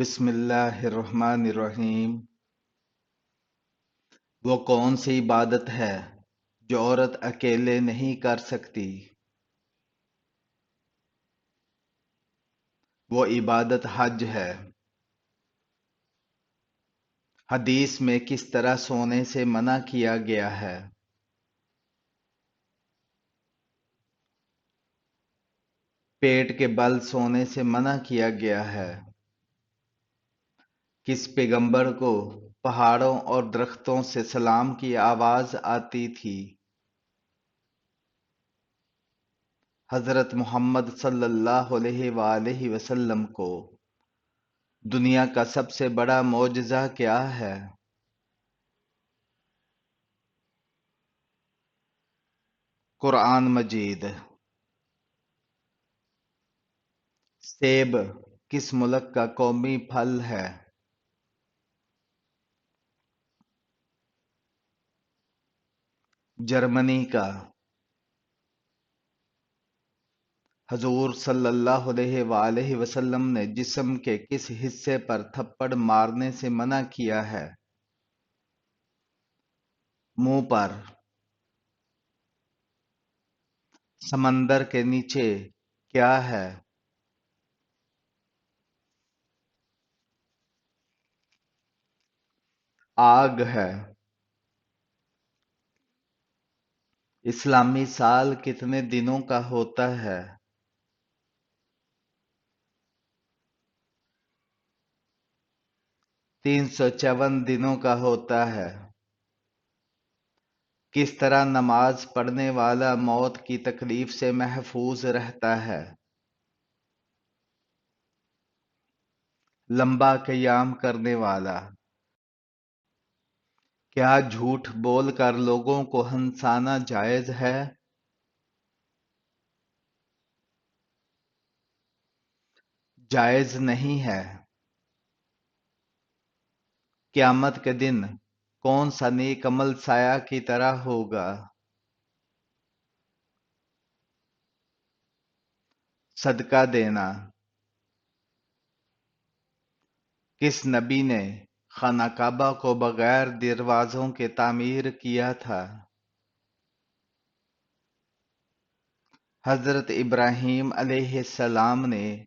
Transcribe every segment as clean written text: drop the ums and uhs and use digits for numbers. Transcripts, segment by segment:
بسم اللہ الرحمن الرحیم۔ وہ کون سی عبادت ہے جو عورت اکیلے نہیں کر سکتی؟ وہ عبادت حج ہے۔ حدیث میں کس طرح سونے سے منع کیا گیا ہے؟ پیٹ کے بل سونے سے منع کیا گیا ہے۔ کس پیغمبر کو پہاڑوں اور درختوں سے سلام کی آواز آتی تھی؟ حضرت محمد صلی اللہ علیہ وآلہ وسلم کو دنیا کا سب سے بڑا معجزہ کیا ہے؟ قرآن مجید۔ سیب کس ملک کا قومی پھل ہے؟ جرمنی کا۔ حضور صلی اللہ علیہ وآلہ وسلم نے جسم کے کس حصے پر تھپڑ مارنے سے منع کیا ہے؟ منہ پر۔ سمندر کے نیچے کیا ہے؟ آگ ہے۔ اسلامی سال کتنے دنوں کا ہوتا ہے؟ 354 دنوں کا ہوتا ہے۔ کس طرح نماز پڑھنے والا موت کی تکلیف سے محفوظ رہتا ہے؟ لمبا قیام کرنے والا۔ کیا جھوٹ بول کر لوگوں کو ہنسانا جائز ہے؟ جائز نہیں ہے۔ قیامت کے دن کون سا نیک عمل سایہ کی طرح ہوگا؟ صدقہ دینا۔ کس نبی نے خانہ کعبہ کو بغیر دروازوں کے تعمیر کیا تھا؟ حضرت ابراہیم علیہ السلام نے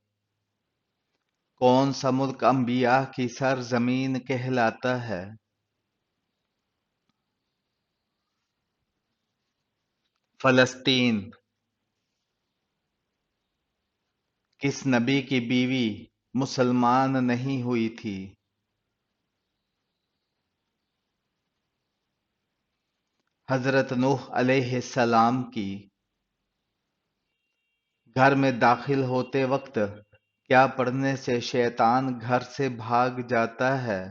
کون سا ملک انبیاء کی سرزمین کہلاتا ہے؟ فلسطین۔ کس نبی کی بیوی مسلمان نہیں ہوئی تھی؟ حضرت نوح علیہ السلام کی۔ گھر میں داخل ہوتے وقت کیا پڑھنے سے شیطان گھر سے بھاگ جاتا ہے؟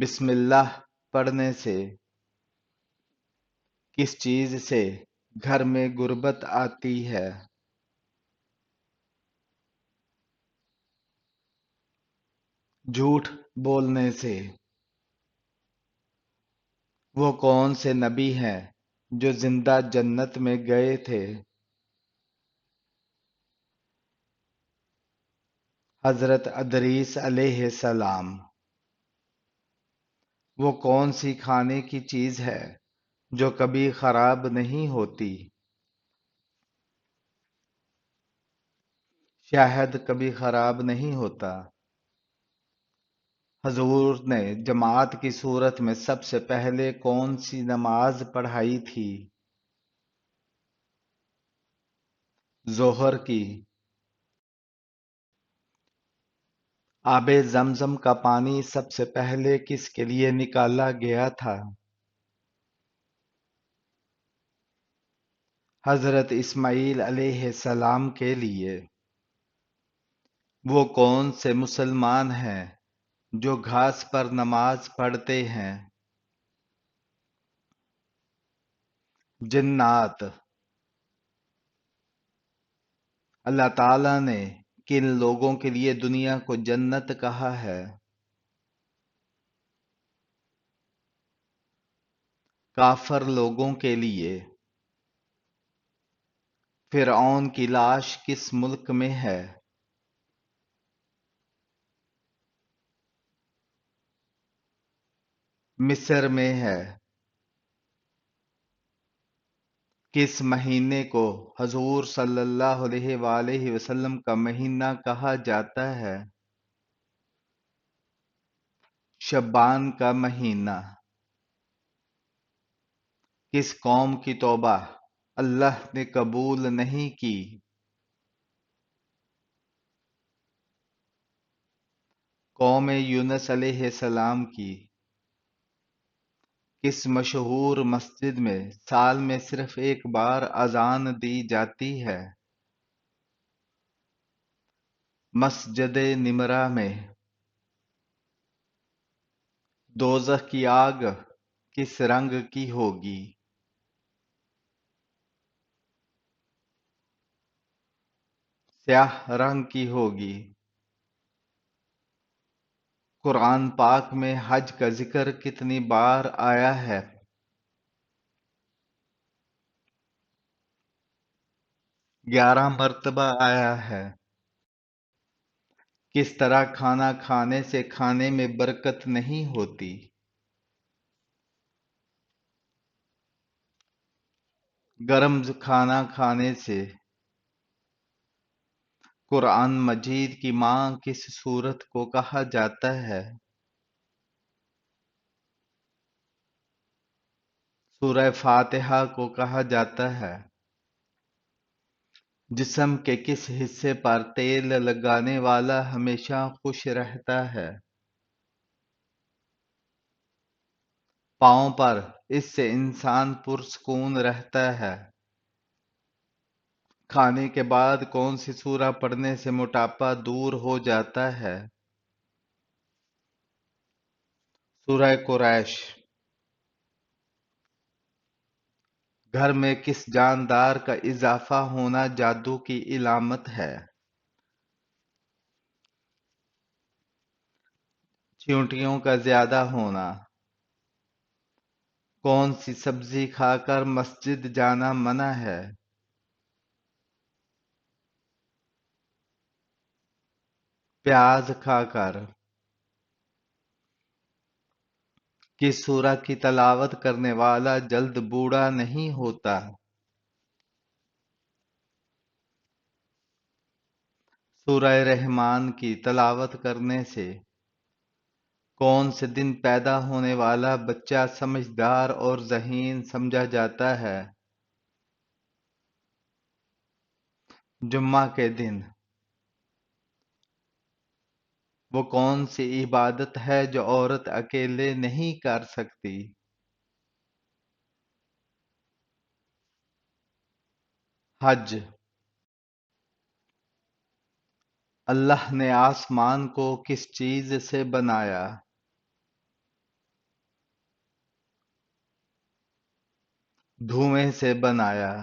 بسم اللہ پڑھنے سے۔ کس چیز سے گھر میں غربت آتی ہے؟ جھوٹ بولنے سے۔ وہ کون سے نبی ہیں جو زندہ جنت میں گئے تھے؟ حضرت ادریس علیہ السلام۔ وہ کون سی کھانے کی چیز ہے جو کبھی خراب نہیں ہوتی؟ شہد کبھی خراب نہیں ہوتا۔ حضور نے جماعت کی صورت میں سب سے پہلے کون سی نماز پڑھائی تھی؟ ظہر کی۔ آب زمزم کا پانی سب سے پہلے کس کے لیے نکالا گیا تھا؟ حضرت اسماعیل علیہ السلام کے لیے۔ وہ کون سے مسلمان ہیں جو گھاس پر نماز پڑھتے ہیں؟ جنات۔ اللہ تعالیٰ نے کن لوگوں کے لیے دنیا کو جنت کہا ہے؟ کافر لوگوں کے لیے۔ فرعون کی لاش کس ملک میں ہے؟ مصر میں ہے۔ کس مہینے کو حضور صلی اللہ علیہ وآلہ وسلم کا مہینہ کہا جاتا ہے؟ شعبان کا مہینہ۔ کس قوم کی توبہ اللہ نے قبول نہیں کی؟ قوم یونس علیہ السلام کی۔ کس مشہور مسجد میں سال میں صرف ایک بار اذان دی جاتی ہے؟ مسجد نمرہ میں۔ دوزخ کی آگ کس رنگ کی ہوگی؟ سیاہ رنگ کی ہوگی۔ قرآن پاک میں حج کا ذکر کتنی بار آیا ہے؟ 11 مرتبہ آیا ہے۔ کس طرح کھانا کھانے سے کھانے میں برکت نہیں ہوتی؟ گرم کھانا کھانے سے۔ قرآن مجید کی ماں کس سورت کو کہا جاتا ہے؟ سورہ فاتحہ کو کہا جاتا ہے۔ جسم کے کس حصے پر تیل لگانے والا ہمیشہ خوش رہتا ہے؟ پاؤں پر، اس سے انسان پرسکون رہتا ہے۔ کھانے کے بعد کون سی سورہ پڑھنے سے موٹاپا دور ہو جاتا ہے؟ سورہ قریش۔ گھر میں کس جاندار کا اضافہ ہونا جادو کی علامت ہے؟ چیونٹیوں کا زیادہ ہونا۔ کون سی سبزی کھا کر مسجد جانا منع ہے؟ پیاز کھا کر۔ کس سورہ کی تلاوت کرنے والا جلد بوڑھا نہیں ہوتا؟ سورہ رحمان کی تلاوت کرنے سے کون سے دن پیدا ہونے والا بچہ سمجھدار اور ذہین سمجھا جاتا ہے؟ جمعہ کے دن۔ وہ کون سی عبادت ہے جو عورت اکیلے نہیں کر سکتی؟ حج۔ اللہ نے آسمان کو کس چیز سے بنایا؟ دھوئیں سے بنایا۔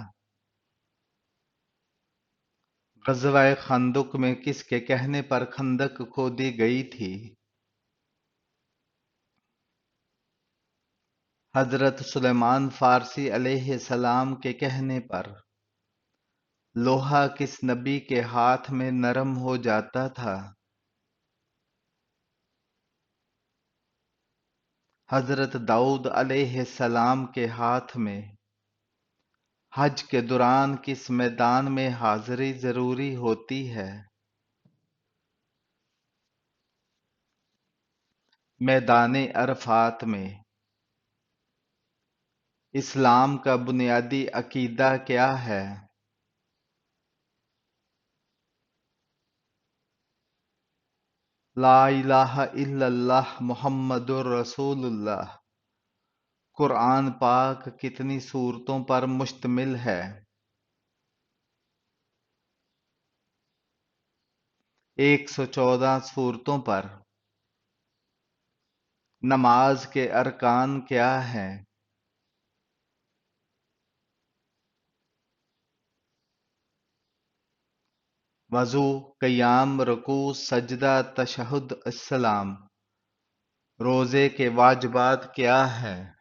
غزوہ خندق میں کس کے کہنے پر خندق کھودی گئی تھی؟ حضرت سلیمان فارسی علیہ السلام کے کہنے پر لوہا کس نبی کے ہاتھ میں نرم ہو جاتا تھا؟ حضرت داؤد علیہ السلام کے ہاتھ میں۔ حج کے دوران کس میدان میں حاضری ضروری ہوتی ہے؟ میدان عرفات میں۔ اسلام کا بنیادی عقیدہ کیا ہے؟ لا الہ الا اللہ محمد الرسول اللہ۔ قرآن پاک کتنی سورتوں پر مشتمل ہے؟ 114 سورتوں پر۔ نماز کے ارکان کیا ہیں؟ وضو، قیام، رکوع، سجدہ، تشہد، السلام۔ روزے کے واجبات کیا ہیں؟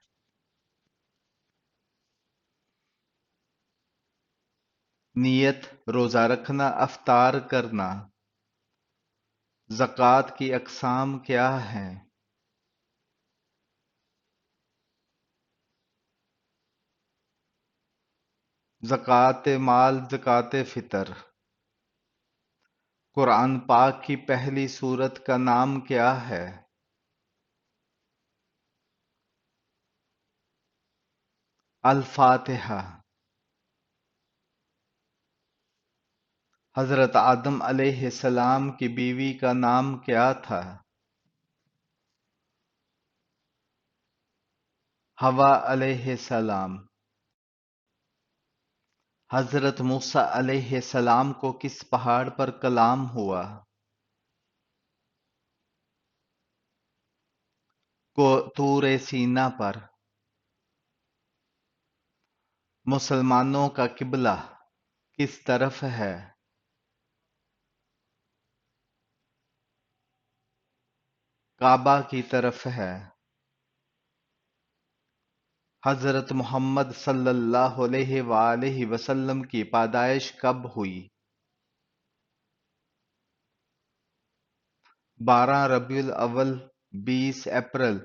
نیت، روزہ رکھنا، افطار کرنا۔ زکوٰۃ کی اقسام کیا ہیں؟ زکوٰۃ مال، زکوٰۃ فطر۔ قرآن پاک کی پہلی سورت کا نام کیا ہے؟ الفاتحہ۔ حضرت آدم علیہ السلام کی بیوی کا نام کیا تھا؟ حوا علیہ السلام۔ حضرت موسیٰ علیہ السلام کو کس پہاڑ پر کلام ہوا؟ طور سینا پر۔ مسلمانوں کا قبلہ کس طرف ہے؟ کعبہ کی طرف ہے۔ حضرت محمد صلی اللہ علیہ وآلہ وسلم کی پیدائش کب ہوئی؟ 12 ربیع الاول 20 اپریل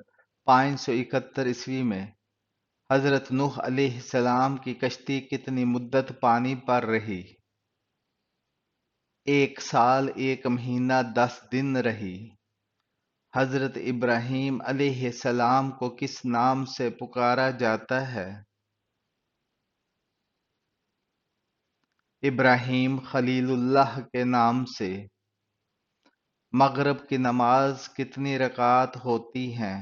571 عیسوی میں۔ حضرت نوح علیہ السلام کی کشتی کتنی مدت پانی پر رہی؟ 1 سال 1 مہینہ 10 دن رہی۔ حضرت ابراہیم علیہ السلام کو کس نام سے پکارا جاتا ہے؟ ابراہیم خلیل اللہ کے نام سے۔ مغرب کی نماز کتنی رکعت ہوتی ہیں؟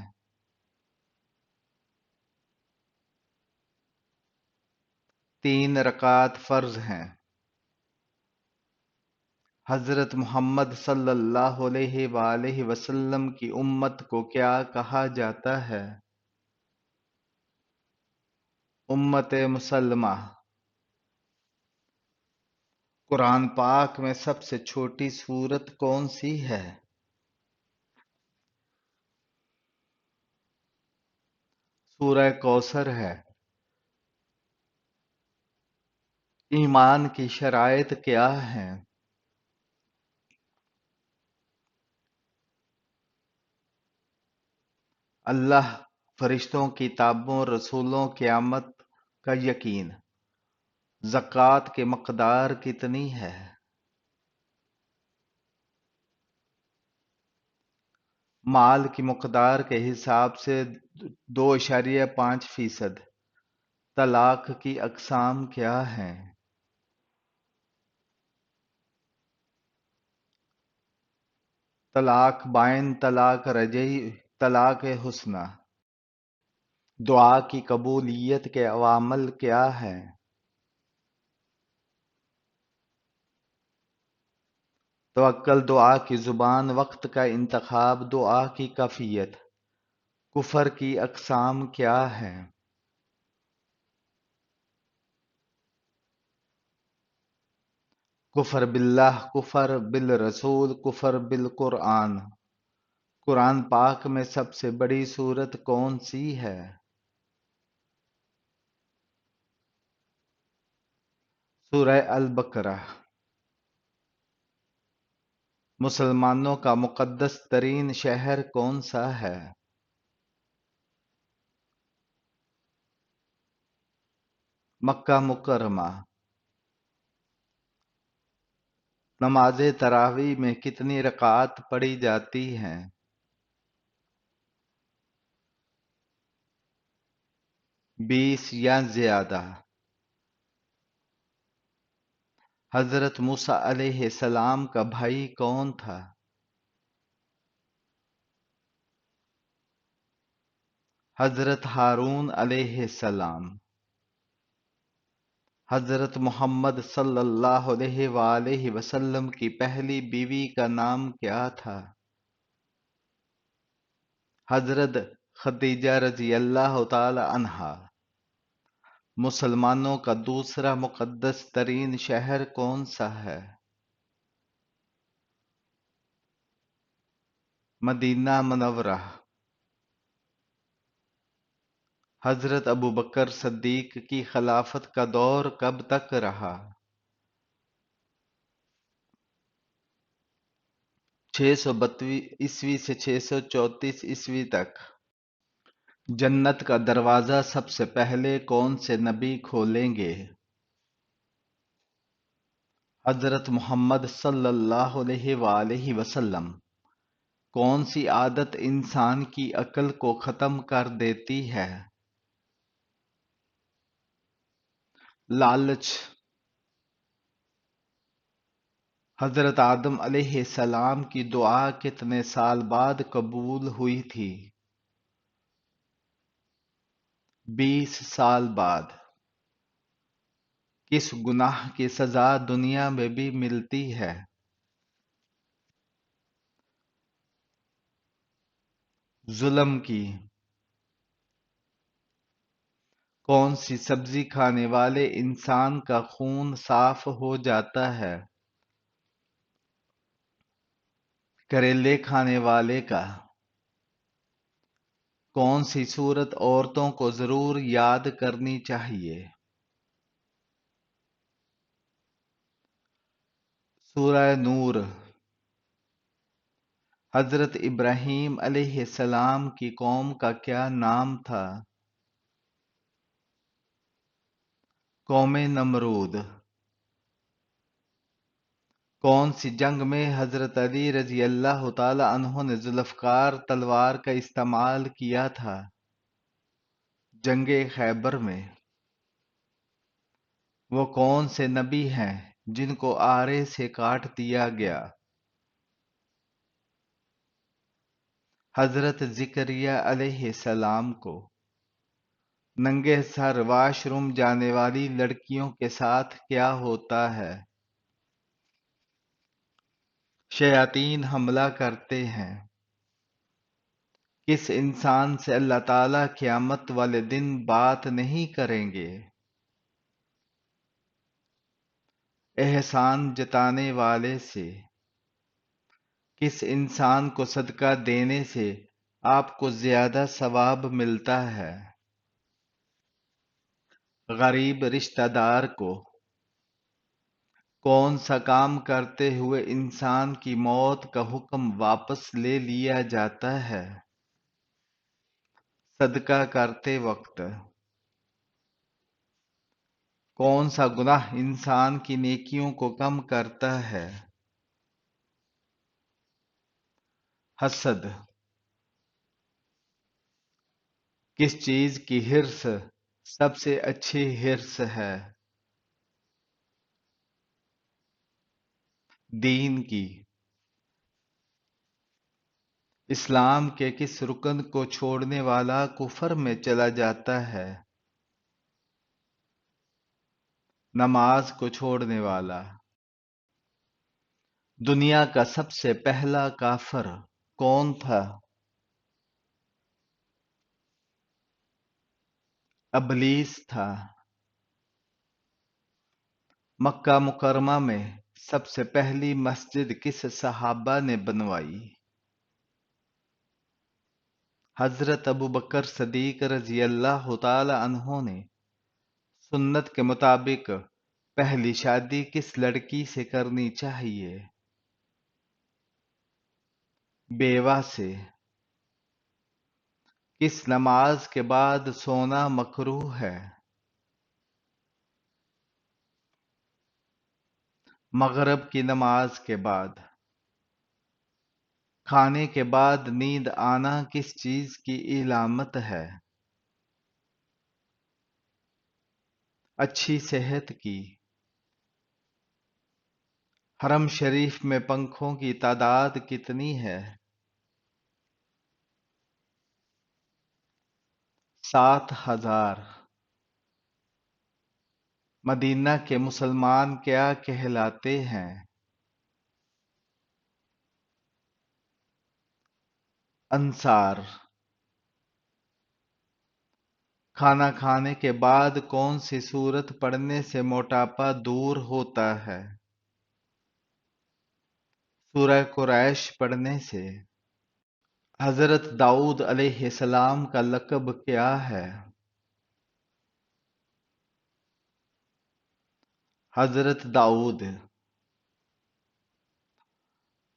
3 رکعت فرض ہیں۔ حضرت محمد صلی اللہ علیہ وآلہ وسلم کی امت کو کیا کہا جاتا ہے؟ امت مسلمہ۔ قرآن پاک میں سب سے چھوٹی سورت کون سی ہے؟ سورہ کوثر ہے۔ ایمان کی شرائط کیا ہیں؟ اللہ، فرشتوں، کتابوں، رسولوں، قیامت کا یقین۔ زکوٰۃ کی مقدار کتنی ہے؟ مال کی مقدار کے حساب سے 2.5%۔ طلاق کی اقسام کیا ہیں؟ طلاق بائن، طلاق رجعی، طلاق حسنہ۔ دعا کی قبولیت کے عوامل کیا ہیں؟ توکل، دعا کی زبان، وقت کا انتخاب، دعا کی کیفیت۔ کفر کی اقسام کیا ہیں؟ کفر باللہ، کفر بالرسول، کفر بالقرآن۔ قرآن پاک میں سب سے بڑی سورت کون سی ہے؟ سورہ البقرہ۔ مسلمانوں کا مقدس ترین شہر کون سا ہے؟ مکہ مکرمہ۔ نماز تراویح میں کتنی رکعات پڑھی جاتی ہیں؟ 20 یا زیادہ۔ حضرت موسیٰ علیہ السلام کا بھائی کون تھا؟ حضرت ہارون علیہ السلام۔ حضرت محمد صلی اللہ علیہ وآلہ وسلم کی پہلی بیوی کا نام کیا تھا؟ حضرت خدیجہ رضی اللہ تعالی عنہا۔ مسلمانوں کا دوسرا مقدس ترین شہر کون سا ہے؟ مدینہ منورہ۔ حضرت ابوبکر صدیق کی خلافت کا دور کب تک رہا؟ 632 عیسوی سے 634 عیسوی تک۔ جنت کا دروازہ سب سے پہلے کون سے نبی کھولیں گے؟ حضرت محمد صلی اللہ علیہ وآلہ وسلم، کون سی عادت انسان کی عقل کو ختم کر دیتی ہے؟ لالچ۔ حضرت آدم علیہ السلام کی دعا کتنے سال بعد قبول ہوئی تھی؟ 20 سال بعد۔ کس گناہ کی سزا دنیا میں بھی ملتی ہے؟ ظلم کی۔ کون سی سبزی کھانے والے انسان کا خون صاف ہو جاتا ہے؟ کریلے کھانے والے کا۔ کون سی سورت عورتوں کو ضرور یاد کرنی چاہیے؟ سورہ نور۔ حضرت ابراہیم علیہ السلام کی قوم کا کیا نام تھا؟ قوم نمرود۔ کون سی جنگ میں حضرت علی رضی اللہ تعالی عنہ نے ذوالفقار تلوار کا استعمال کیا تھا؟ جنگ خیبر میں۔ وہ کون سے نبی ہیں جن کو آرے سے کاٹ دیا گیا؟ حضرت زکریا علیہ السلام کو۔ ننگے سر واش روم جانے والی لڑکیوں کے ساتھ کیا ہوتا ہے؟ شیاطین حملہ کرتے ہیں۔ کس انسان سے اللہ تعالیٰ قیامت والے دن بات نہیں کریں گے؟ احسان جتانے والے سے۔ کس انسان کو صدقہ دینے سے آپ کو زیادہ ثواب ملتا ہے؟ غریب رشتہ دار کو۔ کون سا کام کرتے ہوئے انسان کی موت کا حکم واپس لے لیا جاتا ہے؟ صدقہ کرتے وقت۔ کون سا گناہ انسان کی نیکیوں کو کم کرتا ہے؟ حسد۔ کس چیز کی ہرس سب سے اچھی ہرس ہے؟ دین کی۔ اسلام کے کس رکن کو چھوڑنے والا کفر میں چلا جاتا ہے؟ نماز کو چھوڑنے والا۔ دنیا کا سب سے پہلا کافر کون تھا؟ ابلیس تھا۔ مکہ مکرمہ میں سب سے پہلی مسجد کس صحابہ نے بنوائی؟ حضرت ابوبکر صدیق رضی اللہ تعالی عنہ نے۔ سنت کے مطابق پہلی شادی کس لڑکی سے کرنی چاہیے؟ بیوہ سے۔ کس نماز کے بعد سونا مکروہ ہے؟ مغرب کی نماز کے بعد۔ کھانے کے بعد نیند آنا کس چیز کی علامت ہے؟ اچھی صحت کی۔ حرم شریف میں پنکھوں کی تعداد کتنی ہے؟ 7,000۔ مدینہ کے مسلمان کیا کہلاتے ہیں؟ انصار۔ کھانا کھانے کے بعد کون سی سورت پڑھنے سے موٹاپا دور ہوتا ہے؟ سورہ قریش پڑھنے سے۔ حضرت داؤد علیہ السلام کا لقب کیا ہے؟ حضرت داؤد۔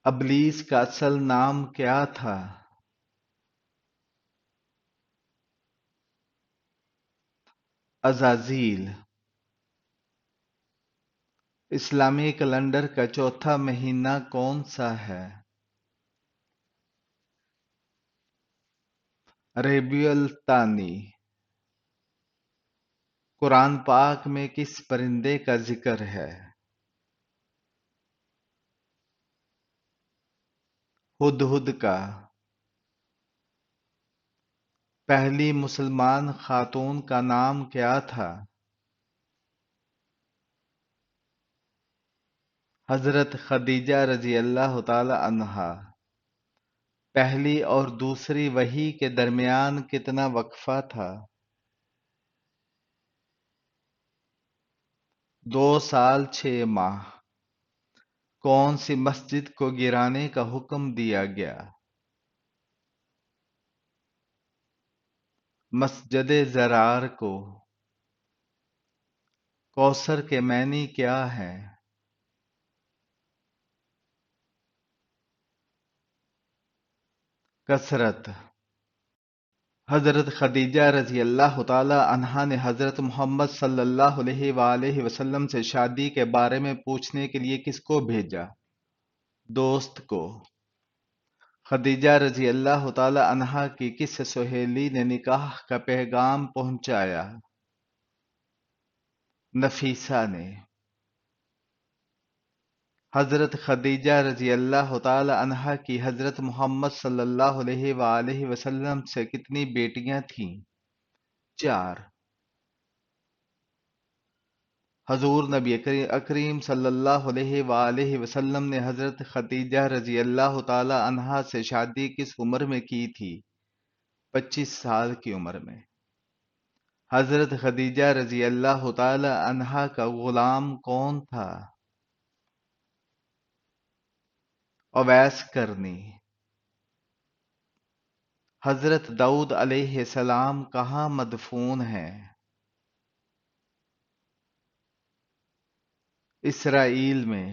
ابلیس کا اصل نام کیا تھا؟ عزازیل۔ اسلامی کیلنڈر کا چوتھا مہینہ کون سا ہے؟ ربیع الثانی۔ قرآن پاک میں کس پرندے کا ذکر ہے؟ ہدہد کا۔ پہلی مسلمان خاتون کا نام کیا تھا؟ حضرت خدیجہ رضی اللہ تعالی عنہا۔ پہلی اور دوسری وحی کے درمیان کتنا وقفہ تھا؟ 2 سال 6 ماہ۔ کون سی مسجد کو گرانے کا حکم دیا گیا؟ مسجد ضرار کو۔ کوثر کے معنی کیا ہیں؟ کثرت۔ حضرت خدیجہ رضی اللہ تعالی عنہا نے حضرت محمد صلی اللہ علیہ وآلہ وسلم سے شادی کے بارے میں پوچھنے کے لیے کس کو بھیجا؟ دوست کو۔ خدیجہ رضی اللہ تعالی عنہا کی کس سہیلی نے نکاح کا پیغام پہنچایا؟ نفیسہ نے۔ حضرت خدیجہ رضی اللہ تعالی عنہا کی حضرت محمد صلی اللہ علیہ وآلہ وسلم سے کتنی بیٹیاں تھیں؟ 4۔ حضور نبی اکریم صلی اللہ علیہ وآلہ وسلم نے حضرت خدیجہ رضی اللہ تعالی عنہا سے شادی کس عمر میں کی تھی؟ 25 سال کی عمر میں۔ حضرت خدیجہ رضی اللہ تعالی عنہا کا غلام کون تھا؟ اویس کرنی۔ حضرت داؤد علیہ السلام کہاں مدفون ہیں؟ اسرائیل میں۔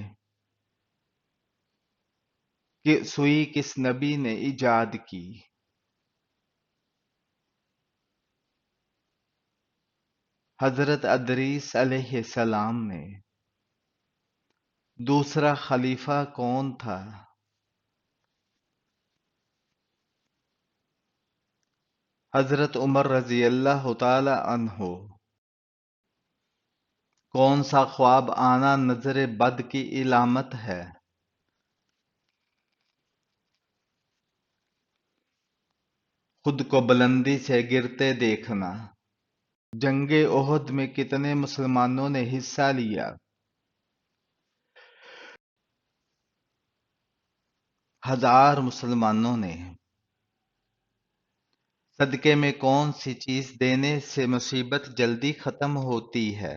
سوئی کس نبی نے ایجاد کی؟ حضرت ادریس علیہ السلام نے۔ دوسرا خلیفہ کون تھا؟ حضرت عمر رضی اللہ تعالی عنہ۔ کون سا خواب آنا نظر بد کی علامت ہے؟ خود کو بلندی سے گرتے دیکھنا۔ جنگ احد میں کتنے مسلمانوں نے حصہ لیا؟ 1000 مسلمانوں نے۔ صدقے میں کون سی چیز دینے سے مصیبت جلدی ختم ہوتی ہے؟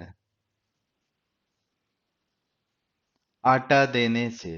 آٹا دینے سے۔